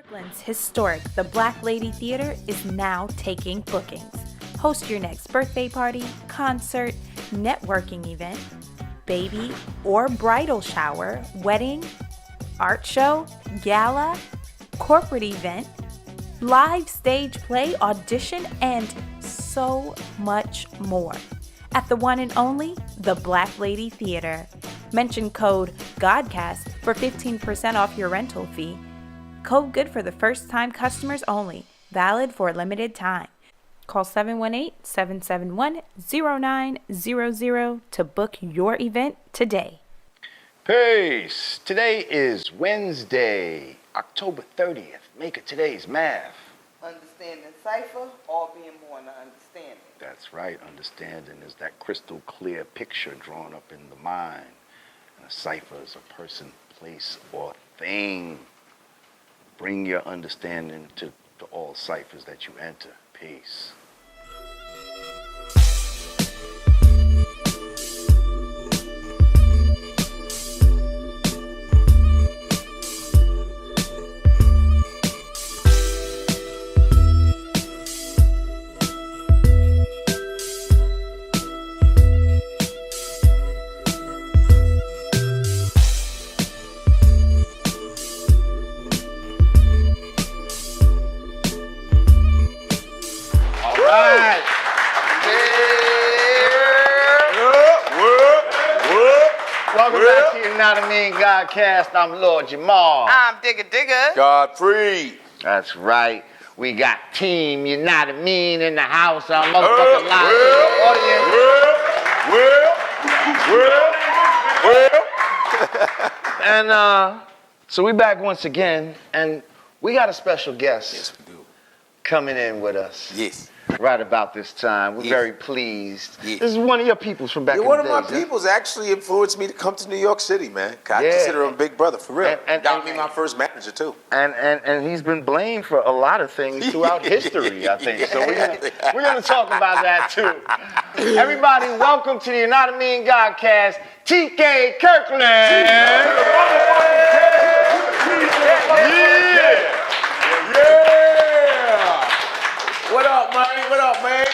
Kirkland's historic The Black Lady Theater is now taking bookings. Host your next birthday party, concert, networking event, baby or bridal shower, wedding, art show, gala, corporate event, live stage play, audition, and so much more. At the one and only The Black Lady Theater. Mention code GODCAST for 15% off your rental fee. Code good for the first-time customers only. Valid for a limited time. Call 718-771-0900 to book your event today. Peace. Today is Wednesday, October 30th. Make it today's math. Understanding cipher, all being born to understanding. That's right. Understanding is that crystal clear picture drawn up in the mind. And a cipher is a person, place, or thing. Bring your understanding to all ciphers that you enter. Peace. Welcome back to Yanadameen Godcast. I'm Lord Jamar. I'm Digga. Godfrey. That's right. We got Team Yanadameen in the house. Our motherfucking live in the audience. And so we back once again, and we got a special guest. Yes, we do. Coming in with us. Yes. Right about this time. We're very pleased. This is one of your peoples from back in the One days. of my peoples actually influenced me to come to New York City, man. I consider him big brother, for real. And Got me my first manager, too. And he's been blamed for a lot of things throughout history, I think. So we're gonna talk about that, too. Everybody, welcome to the Yanadameen Godcast, TK Kirkland. Yeah! What up, man? What up, man?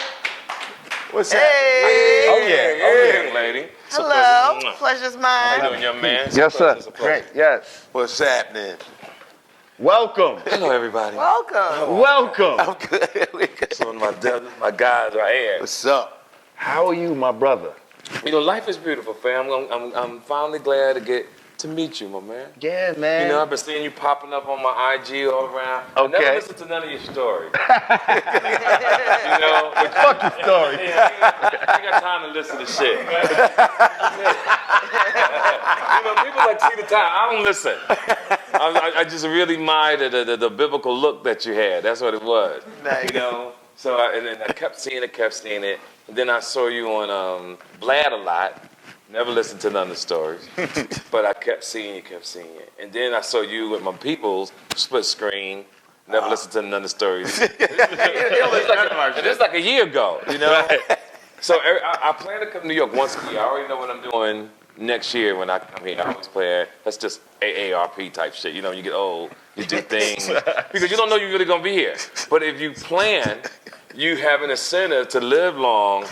What's Hey. happening? Oh, yeah, young lady. Hello. Pleasure's mine. How you doing, young man? Yes, sir. Great. Yes. What's happening? Welcome. Hello, everybody. Welcome. Welcome. I'm good. Some of my guys right here. What's up? How are you, my brother? You know, life is beautiful, fam. I'm finally glad to meet you, my man. Yeah, man. You know, I've been seeing you popping up on my IG all around. I Okay. never listen to none of your stories. You know, Fuck your story. I ain't got time to listen to shit. You know, people like see the time. I don't listen. I just really admired the biblical look that you had. That's what it was. Nice. You know. So and then I kept seeing it. And then I saw you on Vlad a lot. Never listened to none of the stories, but I kept seeing you. And then I saw you with my peoples, split screen. Never listened to none of the stories. It's like a year ago, you know? So I plan to come to New York once a year. I already know what I'm doing next year when I come here. I always play that's just AARP type shit. You know, you get old, you do things, because you don't know you're really going to be here. But if you plan, you have an incentive to live long.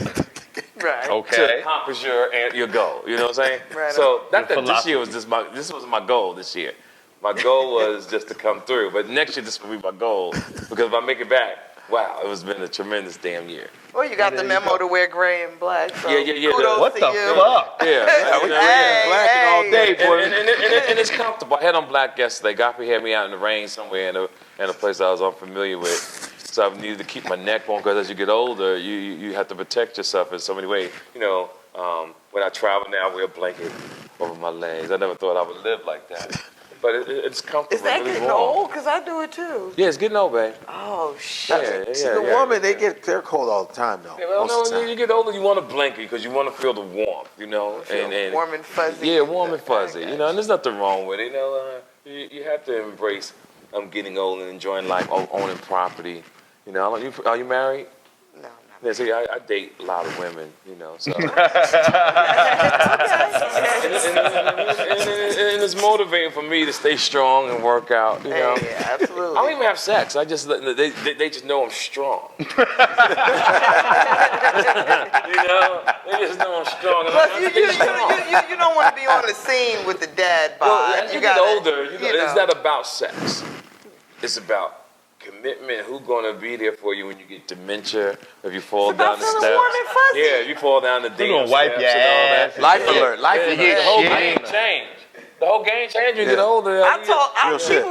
Right. To accomplish your goal. You know what I'm saying? Right. So this year was this was my goal this year. My goal was just to come through. But next year this will be my goal. Because if I make it back, wow, it has been a tremendous damn year. Well, you got the memo to wear gray and black. So Yeah. Kudos What to the you. fuck? Yeah. Black and all day, boy. And it's comfortable. I had on black yesterday. Godfrey had me out in the rain somewhere in a place I was unfamiliar with. So I needed to keep my neck warm because as you get older, you have to protect yourself in so many ways. You know, when I travel now, I wear a blanket over my legs. I never thought I would live like that. But it's comfortable. Is that really getting warm. old? Because I do it too. Yeah, it's getting old, babe. Oh, shit. See, the woman, they're cold all the time, though. Yeah, well, most of the no, time. you get older, you want a blanket because you want to feel the warmth, you know. And Warm and fuzzy. Yeah, warm and fuzzy. You know, and there's nothing wrong with it. You know, you have to embrace getting old and enjoying life, owning property. You know, are you married? No. Yeah, see, I date a lot of women, you know, so. And it's motivating for me to stay strong and work out. You know, Yeah, absolutely. I don't even have sex. I just they just know I'm strong. You know, they just know I'm strong. And Plus, I'm you don't want to be on the scene with the dad bod. well, as you get gotta, older, it's not about sex. It's about commitment. Who's gonna be there for you when you get dementia? If you fall down the steps. warm and fuzzy. Yeah, if you fall down the damn gonna wipe steps your and all that. ass. Life alert. Life Yeah, alert. the whole game changed. The whole game changed when you get older. I Real shit.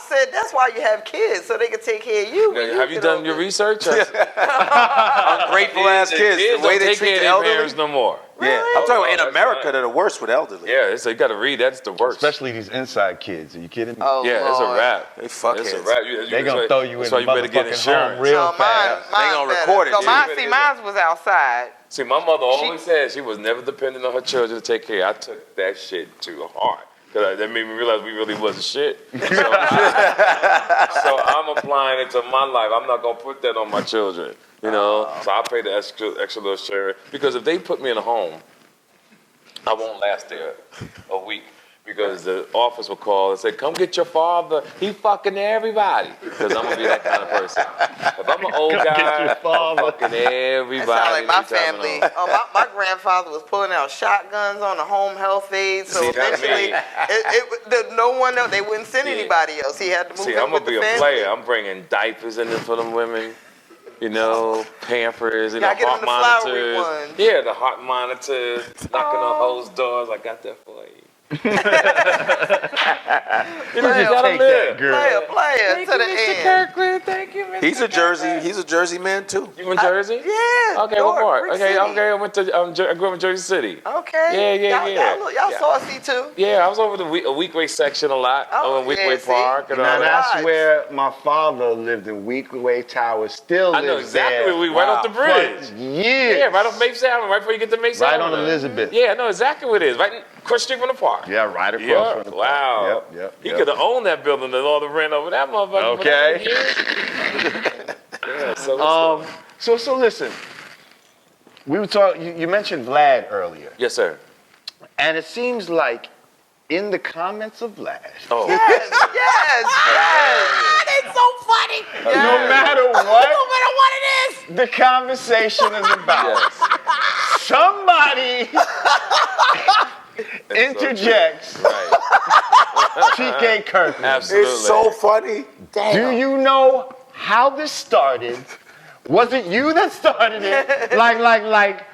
said that's why you have kids, so they can take care of you. when Have you get done older. your research? Ungrateful ass kids. Kids The way don't they take treat care the of their elderly. parents no more. Yeah, I'm talking about in That's America, right. they're the worst with elderly. Yeah, so you got to read. That's the worst. Especially these inside kids. Are you kidding me? Oh, Yeah, it's a Lord. wrap. They fuckheads. It's a wrap. They gonna throw you that's in why the you better get motherfucking home insurance. real No, fast. mine gonna better. record it, No, too. mine was outside. See, my mother always said she was never dependent on her children to take care. I took that shit to heart. Cause that made me realize we really wasn't shit. So I'm applying it to my life. I'm not gonna put that on my children, you know. So I pay the extra little share because if they put me in a home, I won't last there a week because the office will call and say, "Come get your father. He fucking everybody." Because I'm gonna be that kind of person. If I'm an old guy, I'm fucking everybody. That sound like my anytime I family. know. Oh, my grandfather was pulling out shotguns on the home health aid, so See, that's eventually, me. no one else. They wouldn't send See. anybody else. He had to move See, in I'm with gonna be the a family. player. I'm bringing diapers in there for them women. You know, Pampers, you know, Gotta get heart them the flowery monitors. ones. Yeah, the heart monitors, knocking on hoes' doors. I got that for you. You know, you gotta Take live. that, girl. Player to the end. Kirkland. Thank you, Mr. He's a Jersey man too. You from Jersey? Yeah. Okay, what part? Brick Okay, City. okay. I went to. I grew up in Jersey City. Okay. Yeah. Y'all saucy too. Yeah, I was over the Weekway section a lot. Oh, over in yeah, Weekway see? Park and Now all that. that's where my father lived in Weekway Tower. Still I know lives exactly there. where we right off the bridge. For years. Yeah, right off Mapes Avenue, right before you get to Mapes Right Avenue. on Elizabeth. Yeah, I know exactly what it is. Right across the street from the park. Yeah, right across Yeah. from the park. Wow. Yep. He could have owned that building and all the rent over that motherfucker. for Okay. that year. Yeah, so So listen. We were talking. You mentioned Vlad earlier, yes, sir. and it seems like in the comments of Vlad, Oh, Yes. It's so funny. no matter what it is, the conversation is about. yes. Somebody interjects Right. TK Kirkland. Absolutely. It's so funny. Do you know how this started? Was it you that started it? Like,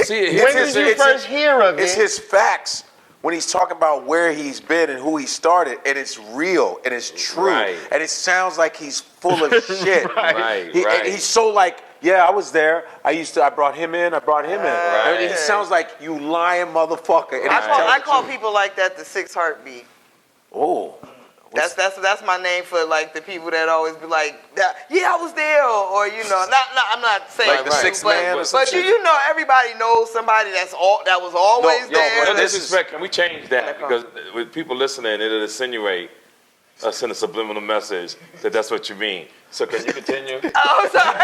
See, when did you first hear of It's it? his facts when he's talking about where he's been and who he started, and it's real and it's true, Right. and it sounds like he's full of shit. Right, And right. he's so like, yeah, I was there. I brought him in. Right. And he sounds like you lying motherfucker. And he's I telling call the truth. people like that the 6 heartbeat. Oh. That's my name for like the people that always be like, yeah, I was there, or you know, I'm not saying Like the you, sixth but, man or some but shit. you know, everybody knows somebody that was always No, there. but No this disrespect. Can we change that? Because with people listening, it'll insinuate, send a subliminal message that that's what you mean. So can you continue? Oh, sorry.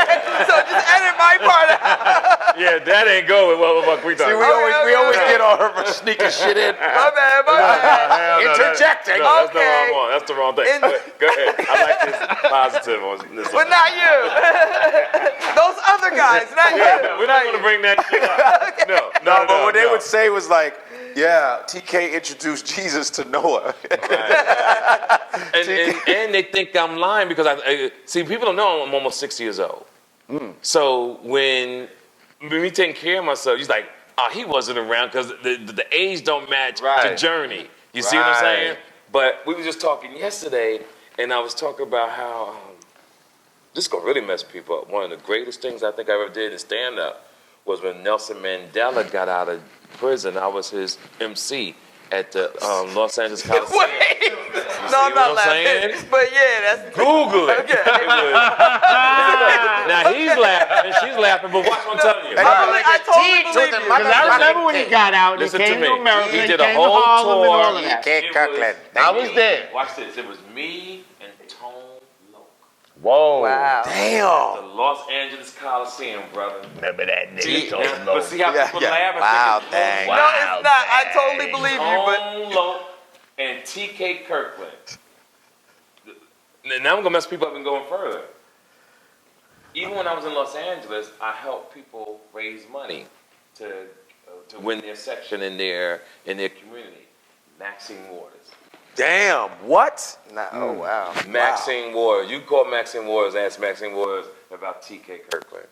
So just edit my part out. Yeah, that ain't go with what the fuck we See, talking we about. always get all her sneaking shit in. My bad. Interjecting. No, that's the Okay. wrong one. That's the wrong thing. Go ahead. I like this positive on this. But not you. Those other guys, not you. Yeah, we're not going to bring that shit up. No, But what they would say was like, yeah, TK introduced Jesus to Noah. And they think I'm lying because I see, people don't know I'm almost 6 years old. So when me taking care of myself, he's like, oh, he wasn't around because the age don't match the Right. journey. You see what I'm saying? Right. But we were just talking yesterday, and I was talking about how this is going to really mess people up. One of the greatest things I think I ever did in stand-up was when Nelson Mandela got out of prison. I was his MC at the Los Angeles Coliseum. Wait. No, I'm what not I'm laughing. saying? But yeah, that's Google it. Okay. It was- now he's laughing, and she's laughing, but watch what I'm telling you. I totally believe you. Because I remember when he got out, he Listen came to to me. America, He he did came a to whole Harlem and tour. all of that. TK Kirkland. I was there. Watch this. It was me and Tone Loc. Whoa. Wow. Damn. The Los Angeles Coliseum, brother. Remember that See, nigga talking but low. see how Yeah, people yeah. laugh and Wow, think dang. No, it's not. I totally believe you, but Tone Loc And TK Kirkland. Now I'm gonna mess people up and going further. Even when I was in Los Angeles, I helped people raise money to win their section in their community. Maxine Waters. Damn, what? Oh, wow. Maxine Waters. You call Maxine Waters, ask Maxine Waters about TK Kirkland.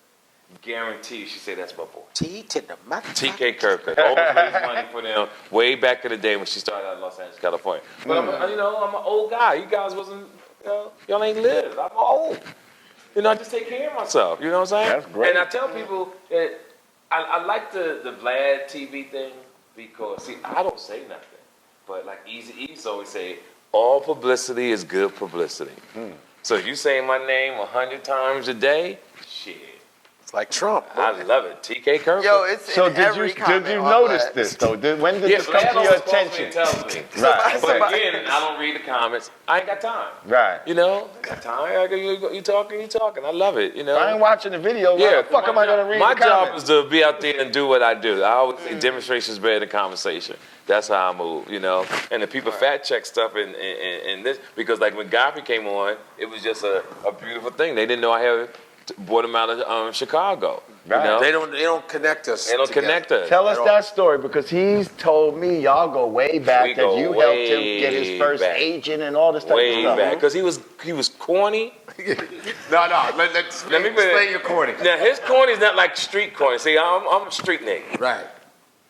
Guarantee she said that's my boy. T to the TK Kirkland. Always raised money for them way back in the day when she started out in Los Angeles, California. But I'm an old guy. You guys wasn't, y'all ain't lived. I'm old. I just take care of myself. You know what I'm saying? That's great. And I tell people that I like the Vlad TV thing because, see, I don't say nothing. But like Eazy-E's always say, all publicity is good publicity. So you say my name 100 times a day, shit. It's like Trump. I love it. TK Kirkland. Yo, it's So in did every you comment on notice Vlad. this though? When did this come Vlad to your always calls me attention? and tells me. Right. But Okay. again, I don't read the comments. I ain't got time. Right. I got time. You talking. I love it. I ain't watching the video. Why the fuck am I gonna read My the job comments? is to be out there and do what I do. I always say demonstration is better than conversation. That's how I move, And the people fact check stuff in this because like when Godfrey came on, it was just a beautiful thing. They didn't know I had brought him out of Chicago. Right. They don't connect us. They don't together. connect us. Tell us that story because he's told me y'all go way back We that go you helped him way get his first back. agent and all this type of Way stuff. back because he was corny. No. Let's Let me explain your corny. Now his corny is not like street corny. See, I'm a street nigga. Right.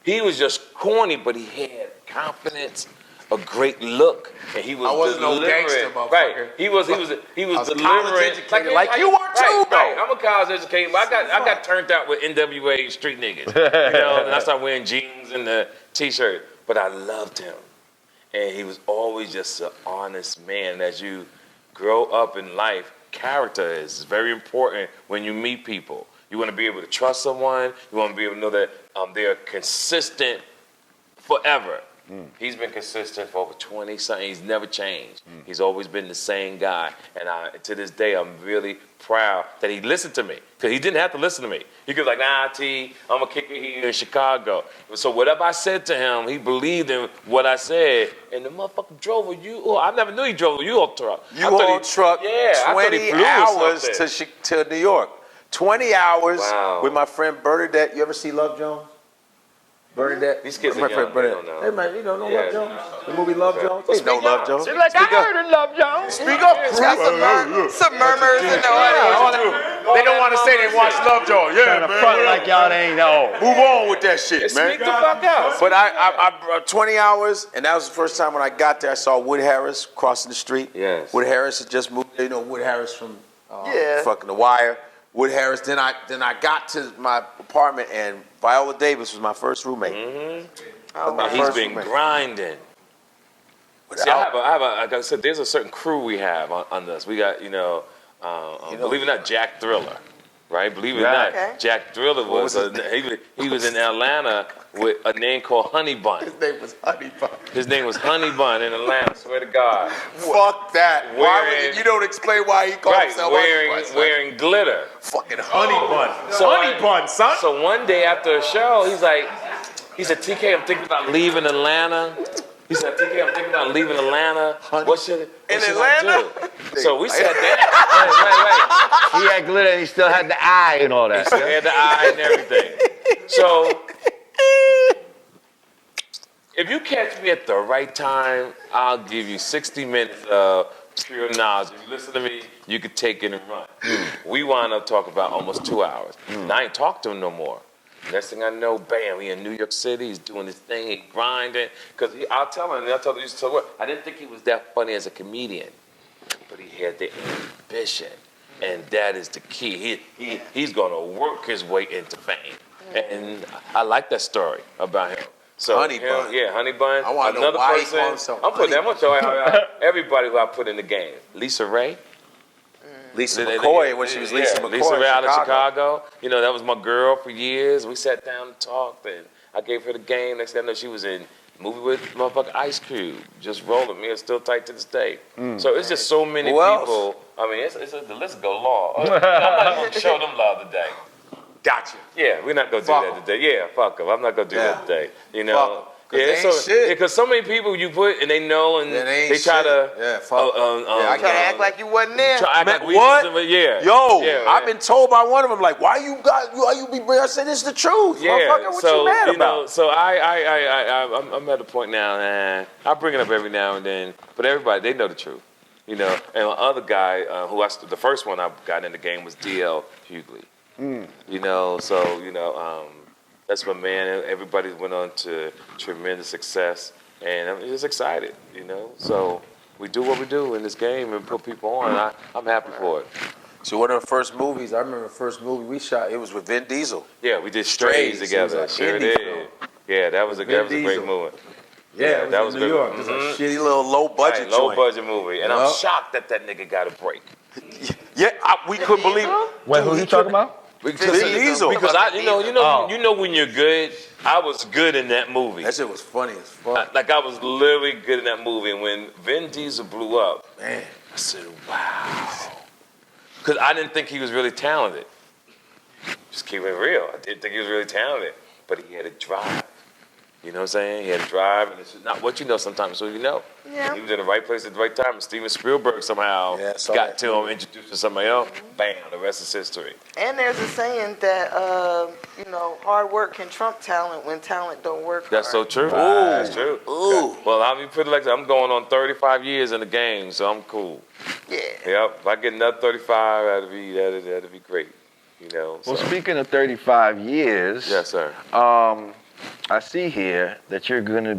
He was just corny, but he had confidence, a great look, and he was I wasn't no delivering. gangster, motherfucker. Right. He was I was a delivering. college educated, like you are too, though. Right. I'm a college educated, but I got turned out with NWA street niggas. And I started wearing jeans and the t-shirt. But I loved him. And he was always just an honest man. As you grow up in life, character is very important when you meet people. You want to be able to trust someone. You want to be able to know that they're consistent forever. He's been consistent for over 20-something. He's never changed. He's always been the same guy. And to this day, I'm really proud that he listened to me. Because he didn't have to listen to me. He could be like, nah, T, I'm going to kick it here in Chicago. So whatever I said to him, he believed in what I said. And the motherfucker drove a U-Haul. I never knew he drove a U-Haul truck. U-Haul truck, Yeah, I thought he 20 flew or hours something. to New York. 20 hours Wow. with my friend Bernadette. You ever see Love Jones? Bernadette. These kids my are friend young. They don't know. Hey, man, you don't know Yeah. Love Jones? The movie Love Jones? Well, You know speak Love up. Jones. She's like, I heard of Love Jones. Speak up. Got some murmurs in the audience. They don't want to say they watch Love Jones. Yeah, Trying to front like y'all ain't know. Move on with that shit, man. Speak the fuck up. But I 20 hours, and that was the first time when I got there. I saw Wood Harris crossing the street. Yes. Wood Harris had just moved. You know Wood Harris from Yeah. fucking The Wire. Wood Harris. Then I got to my apartment, and Viola Davis was my first roommate. He's been grinding. See, I have like I said, there's a certain crew we have on this. We got, believe it or not, Jack Thriller, right? Believe it or not, Okay. Jack Thriller was he was in Atlanta with a name called Honey Bun. His name was Honey Bun. His name was Honey Bun in Atlanta. Swear to God. Fuck that. You don't explain why he called Right, himself Honey Bun, son. wearing glitter. Fucking Honey Bun. So Honey Bun, son. So one day after a show, he said, TK, I'm thinking about leaving Atlanta. He said, TK, I'm thinking about leaving Atlanta. What should Atlanta? I do? So we sat down. Wait. He had glitter and he still had the eye and all He that. still had the eye and everything. So if you catch me at the right time, I'll give you 60 minutes of pure knowledge. If you listen to me, you could take it and run. We wound up talking about almost 2 hours. And I ain't talked to him no more. Next thing I know, bam, he in New York City, he's doing his thing, he grinding. Because I'll tell him, I didn't think he was that funny as a comedian, but he had the ambition. And that is the key. He's going to work his way into fame. And I like that story about him. So Honey Bun. Yeah, Honey Bun. I wanna know why he called himself I'm putting that Honey much on everybody who I put in the game. Lisa Ray. Lisa McCoy, when she was Lisa McCoy. Lisa Ray out of Chicago. Chicago. That was my girl for years. We sat down and talked, and I gave her the game. Next thing I know, she was in a movie with motherfucking Ice Cube, just rolling. Me, it's still tight to this day. So it's just so many Who else? people. I mean, the list go long. I'm not going to show them love today. Gotcha. Yeah, we're not going to do Fuck that today. Yeah, fuck them. I'm not going to do that today. Fuck 'em. they ain't shit. Because so many people you put and they know and they they try shit. to Fuck. Try to act like you wasn't there. try to act Man, like we what? wasn't, yeah. Yo, I've been told by one of them, like, why you be bringing? I said, it's the truth. Motherfucker, what you mad about? So I'm at a point now, I bring it up every now and then, but everybody, they know the truth. You know, and the other guy, the first one I got in the game was DL Hughley. You know, so, that's my man. Everybody went on to tremendous success, and I'm just excited, So we do what we do in this game and put people on. I'm happy for it. So one of the first movies, I remember the first movie we shot, it was with Vin Diesel. Yeah, we did Strays together. Like Sure did. Film. Yeah, that was a great movie. Yeah, that was in New York. It was a shitty little low budget joint. Low budget movie, and I'm shocked that nigga got a break. Yeah, we couldn't believe it. Wait, who you talking about? Vin Diesel. Because you know when you're good. I was good in that movie. That shit was funny as fuck. I was literally good in that movie, and when Vin Diesel blew up, Man, I said, "Wow," because I didn't think he was really talented. Just keep it real. I didn't think he was really talented, but he had a drive. You know what I'm saying? He had a drive, and it's not what you know sometimes, so you know. Yeah. He was in the right place at the right time, and Steven Spielberg somehow got to him, introduced to somebody else. Bam, the rest is history. And there's a saying that, hard work can trump talent when talent don't work hard. That's so true. Right. That's true. Ooh. Well, I'll be put it like that. I'm going on 35 years in the game, so I'm cool. Yeah. Yep. If I get another 35, that'd be great. Well, speaking of 35 years. Yes, sir. I see here that you're going to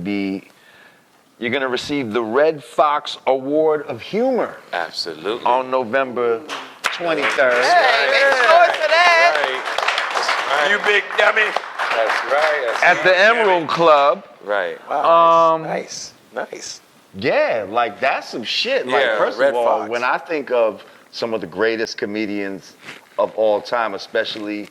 receive the Redd Foxx Award of Humor. Absolutely. On November 23rd. Hey, make noise for that. Right. you big dummy. That's right. At the Emerald Club. Right. Wow, nice. Yeah, like that's some shit. Like, Yeah, first Redd of all, Foxx. when I think of some of the greatest comedians of all time, especially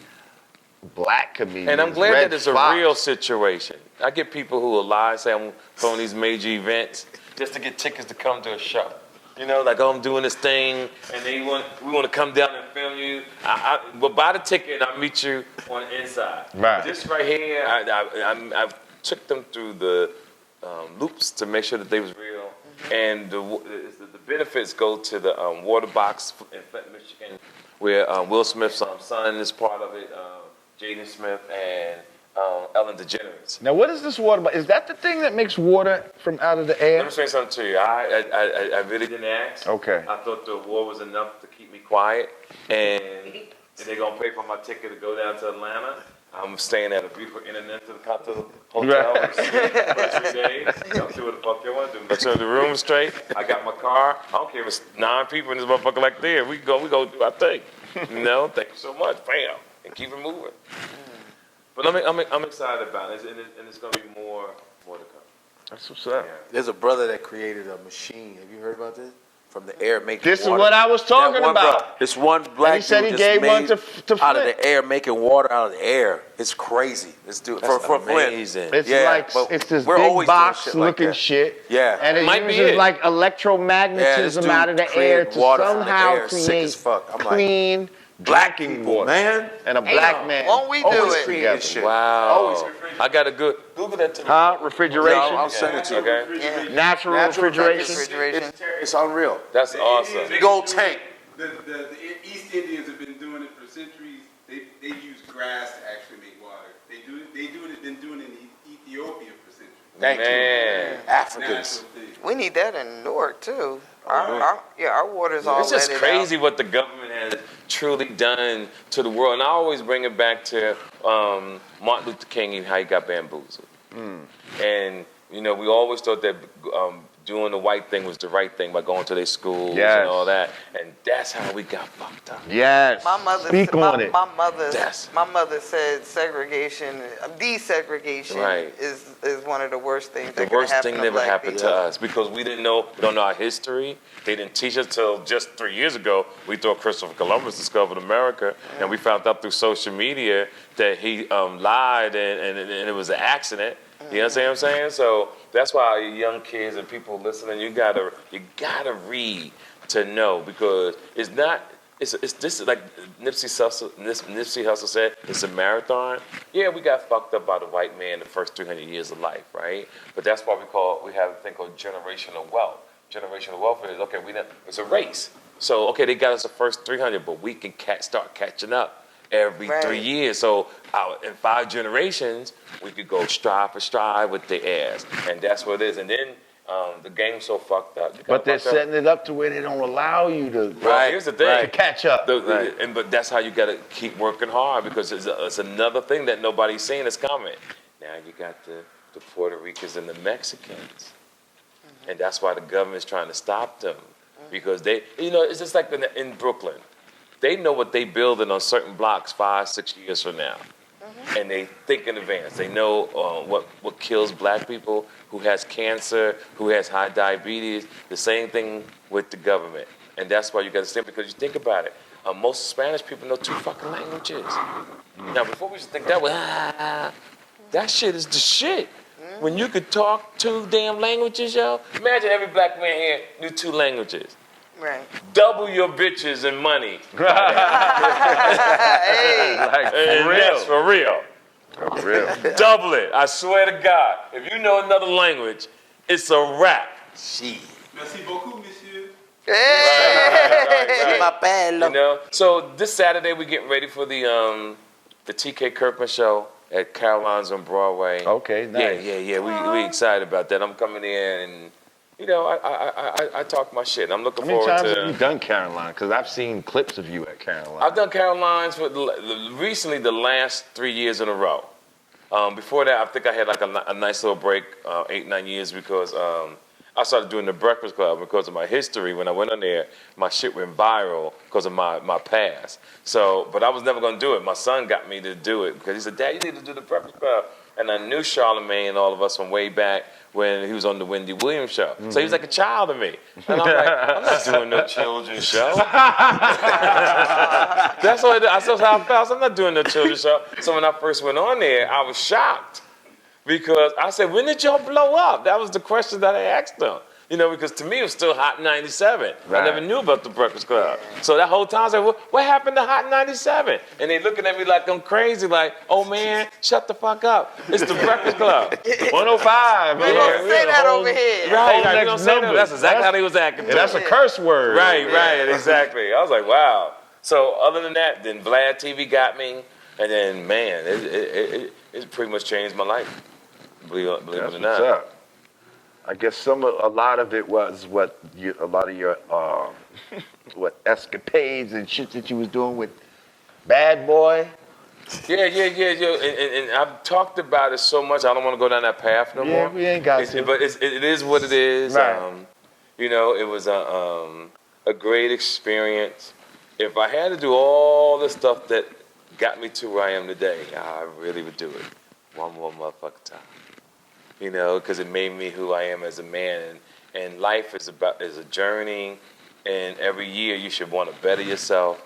black comedians. And I'm glad Redd that it's a Foxx. real situation. I get people who will lie, say I'm throwing these major events just to get tickets to come to a show. Like, I'm doing this thing, and we want to come down and film you. We'll buy the ticket, and I'll meet you on the inside. Right. This right here, I took them through the loops to make sure that they was real. And the benefits go to the water box in Flint, Michigan, where Will Smith's son is part of it, Jaden Smith, and Ellen DeGeneres. Now, what is this water? Is that the thing that makes water from out of the Let air? me say something to you. I really didn't ask. Okay. I thought the award was enough to keep me quiet, and they're gonna pay for my ticket to go down to Atlanta. I'm staying at a beautiful Intercontinental Hotel for 3 days. Y'all do what the fuck you want to do. Make sure the room's straight. I got my car. I don't care if it's 9 people in this motherfucker like there. We go do our thing. Thank you so much. Bam. And keep it moving. But I'm excited about it, and it's going to be more to come. That's what's up. Yeah. There's a brother that created a machine. Have you heard about this? From the air making This water. is what I was talking That one about. brother, this one black And he said dude he just gave one made to out of Flint. the air, making water out of the air. It's crazy. This dude for Flint. amazing. It's but it's this we're big always doing box shit like looking that. shit. Yeah. And it Might be uses it. like Yeah, this electromagnetism dude out of the air created to water from the somehow air. Sick create as fuck. I'm like, clean black drinking people, water. man. And a black man. Won't we do always it? together. This shit. Wow. I got a good Google that to me. Refrigeration. I'll send it to you. Okay. Yeah. Natural refrigeration. Refrigeration. It's unreal. That's awesome. Big old tank. The East Indians have been doing it for centuries. They use grass to actually make water. Been doing it in Ethiopia for centuries. Thank Man. you. Africans. Natural thing. We need that in Newark, too. Our water's all It's just leaded crazy out. what the government has truly done to the world. And I always bring it back to Martin Luther King and how he got bamboozled. And, we always thought that doing the white thing was the right thing by going to their schools Yes. and all that. And that's how we got fucked up. Yes. My mother, Speak on it. my Yes. mother said desegregation Right. is one of the worst things The that could worst happen thing to that ever black happened people. to us because we don't know our history. They didn't teach us till just 3 years ago. We thought Christopher Columbus discovered America, and we found out through social media that he lied and it was an accident. You know what I'm saying? So that's why young kids and people listening, you gotta read to know because it's it's this is like Nipsey Hussle said, it's a marathon. Yeah, we got fucked up by the white man the first 300 years of life, right? But that's why we have a thing called generational wealth. Generational wealth is, okay, it's a race. So, okay, they got us the first 300, but we can start catching up every 3 years. So in 5 generations, we could go stride for stride with the ass. And that's what it is. And then the game's so fucked up. But they're setting it up to where they don't allow you to here's the thing. to catch up. But that's how you got to keep working hard, because it's another thing that nobody's seeing is coming. Now you got the Puerto Ricans and the Mexicans. And that's why the government's trying to stop them. Because it's just like in Brooklyn. They know what they building on certain blocks 5-6 years from now. And they think in advance. They know what kills black people, who has cancer, who has high diabetes. The same thing with the government. And that's why you got to stand, because you think about it. Most Spanish people know 2 fucking languages. Now, before we used to think that was, that shit is the shit. When you could talk 2 damn languages, yo. Imagine every black man here knew 2 languages. Right. Double your bitches and money. Hey. Like, for real. Yes, for real. For real. Double it. I swear to God. If you know another language, it's a wrap. Merci beaucoup, monsieur. Right. You know? So this Saturday we're getting ready for the TK Kirkland show at Caroline's on Broadway. Okay, nice. Yeah. We excited about that. I'm coming in and I talk my shit. I'm looking forward to. How many times have you done Caroline? Because I've seen clips of you at Caroline. I've done Caroline's for recently the last 3 years in a row. Before that, I think I had like a nice little break, 8-9 years, because I started doing the Breakfast Club because of my history. When I went on there, my shit went viral because of my past. So, but I was never going to do it. My son got me to do it because he said, "Dad, you need to do the Breakfast Club." And I knew Charlamagne and all of us from way back when he was on the Wendy Williams show. So he was like a child to me. And I'm like, I'm not doing no children's show. That's how I felt. I'm not doing no children's show. So when I first went on there, I was shocked. Because I said, when did y'all blow up? That was the question that I asked them. Because to me it was still Hot 97. Right. I never knew about the Breakfast Club. So that whole time I said, what happened to Hot 97? And they looking at me like I'm crazy, like, oh man, shut the fuck up. It's the Breakfast Club. 105. We don't say that over here. Right, we don't say that. That's exactly how they was acting. That's a curse word. Right, exactly. I was like, wow. So other than that, then Vlad TV got me. And then, man, it pretty much changed my life. Believe it or not. What's up. I guess a lot of it was a lot of your escapades and shit that you was doing with Bad Boy. Yeah. And I've talked about it so much, I don't want to go down that path no more. Yeah, we ain't got to. But it is what it is. Right. It was a great experience. If I had to do all the stuff that got me to where I am today, I really would do it one more motherfucking time. Because it made me who I am as a man. And life is a journey. And every year you should want to better yourself,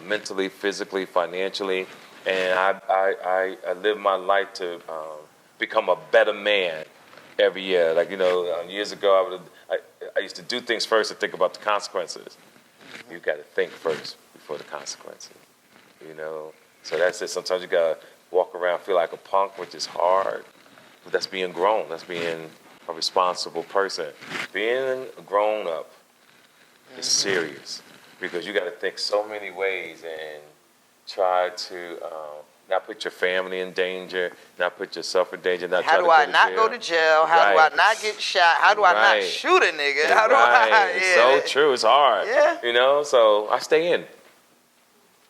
mentally, physically, financially. And I live my life to become a better man every year. Like, years ago, I used to do things first and think about the consequences. You got to think first before the consequences. So that's it. Sometimes you got to walk around, feel like a punk, which is hard. But that's being grown. That's being a responsible person. Being a grown up is serious because you got to think so many ways and try to not put your family in danger, not put yourself in danger. How do I not go to jail? How do I not get shot? How do I not shoot a nigga? How do I? It's so true. It's hard. Yeah. So I stay in.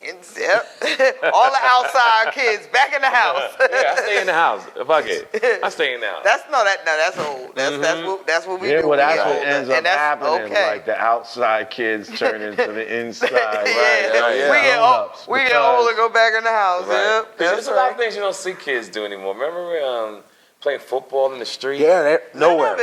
Yep. All the outside kids back in the house. I stay in the house. Fuck it. I stay in the house. That's old. That's what we do. Yeah, well, that's what ends up happening. Okay. Like the outside kids turn into the inside. We get old and go back in the house. Right. Yep. There's a lot of things you don't see kids do anymore. Remember playing football in the street? Yeah, nowhere.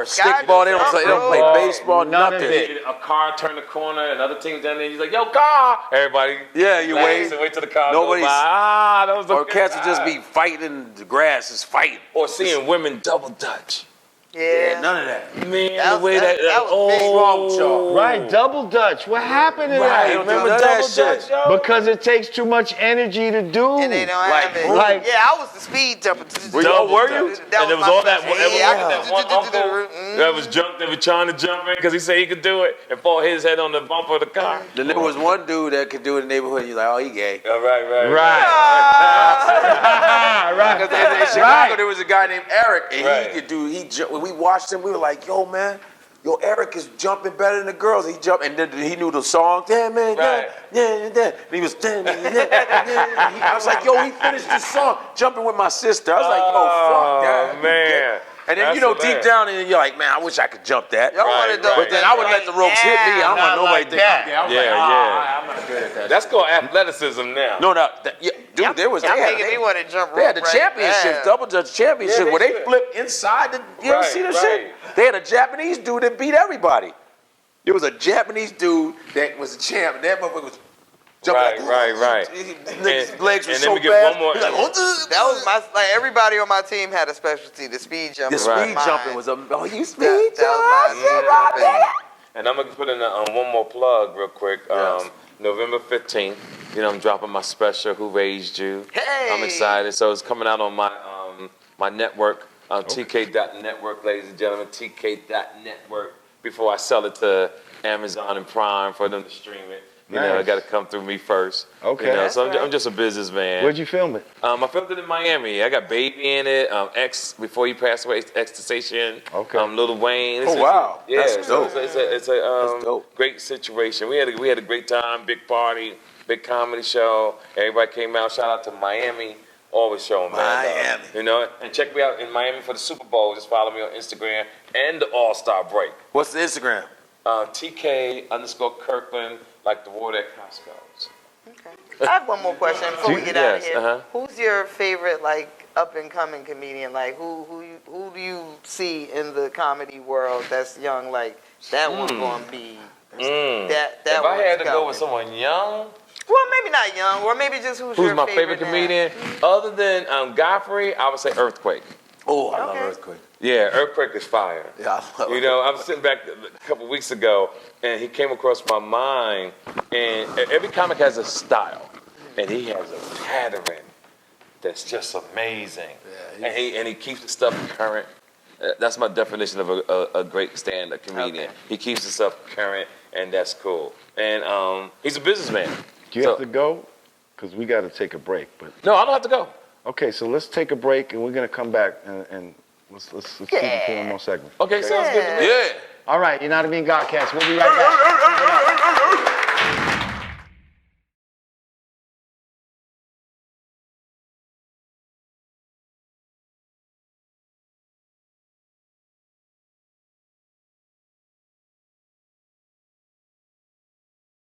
Stickball, they don't play baseball, nothing. A car turn the corner, another team's down there, you're like, yo, car! Everybody. Yeah, you wait till the car Nobody's, goes by. That was or cats would just be fighting in the grass, is fighting. Or seeing women double dutch. Yeah. None of that. Man, That the was- way that was big. What's wrong with y'all? Right, double dutch. What happened to Right, that? remember none of double that dutch, shit. yo? Because it takes too much energy to do. And they don't Like, have it. like- yeah, I was the speed jumper. Were you? That And there was my all that, special. that, Yeah, that one uncle that was drunk that was trying to jump in because he said he could do it and fall his head on the bumper of the car. Then there was one dude that could do it in the neighborhood. You're like, oh, he gay. Right. Right. Because in Chicago, there was a guy named Eric, and Right. he could do. When we watched him, we were like, yo, man. Yo, Eric is jumping better than the girls. He jumped, and then he knew the song. Damn, man, Right. and he was. I was like, yo, he finished the song jumping with my sister. I was like, yo, fuck that. Oh, man. And then, That's you know, hilarious. deep down, and you're like, man, I wish I could jump that. Y'all Right, wanted right. But then I would let the ropes hit me. I don't want Not nobody like to think that. I'm gay. I was Yeah, like, I'm not good at that. That's called athleticism now. No, dude, there was. Y'all they had- making me want to jump rope. They had the right championships, now. double dutch championships, Yeah, they where they should. flip inside the. You ever Right, see that right. shit? They had a Japanese dude that beat everybody. There was a Japanese dude that was a champ, and that motherfucker was jumping Right. His legs were and so then we get fast. one more. He was like, "What the-" That was like everybody on my team had a specialty. The speed jumping. The was speed mine. jumping was a. Oh, you speed That was jumping? my thing. And I'm gonna put in one more plug real quick. Yes. November 15th, I'm dropping my special, Who Raised You. Hey. I'm excited. So it's coming out on my network, TK.network, ladies and gentlemen, TK.network. Before I sell it to Amazon and Prime for them to stream it. I Nice. got to come through me first. Okay. So That's I'm just a businessman. Where'd you film it? I filmed it in Miami. I got Baby in it. X before he passed away, Ecstasation. Okay. Lil Wayne. Oh, wow. Yeah, That's so dope. it's a That's dope. great situation. We had a great time, big party, big comedy show. Everybody came out. Shout out to Miami. Always showing man love. And check me out in Miami for the Super Bowl. Just follow me on Instagram and the All-Star Break. What's the Instagram? TK_Kirkland, like the water at Costco's. Okay. I have one more question before we get out of Yes, here. Who's your favorite up and coming comedian? Like who do you see in the comedy world that's young? Like that one's gonna be that. If I had to one's go with coming. someone young, Well, maybe not young, or maybe just who's your my favorite now? comedian, other than Godfrey, I would say Earthquake. Oh, I love Okay. Earthquake. Yeah, Earthquake is fire. Yeah, I love it. I was sitting back a couple weeks ago, and he came across my mind. And every comic has a style, and he has a pattern that's just amazing. Yeah, and he keeps the stuff current. That's my definition of a great stand-up comedian. Okay. He keeps the stuff current, and that's cool. And he's a businessman. Do you have to go? Because we got to take a break. But No, I don't have to go. okay, so let's take a break, and we're gonna come back and let's keep it for one more segment. Okay, sounds good to me. Yeah. All right, Yanadameen Godcast. We'll be right back.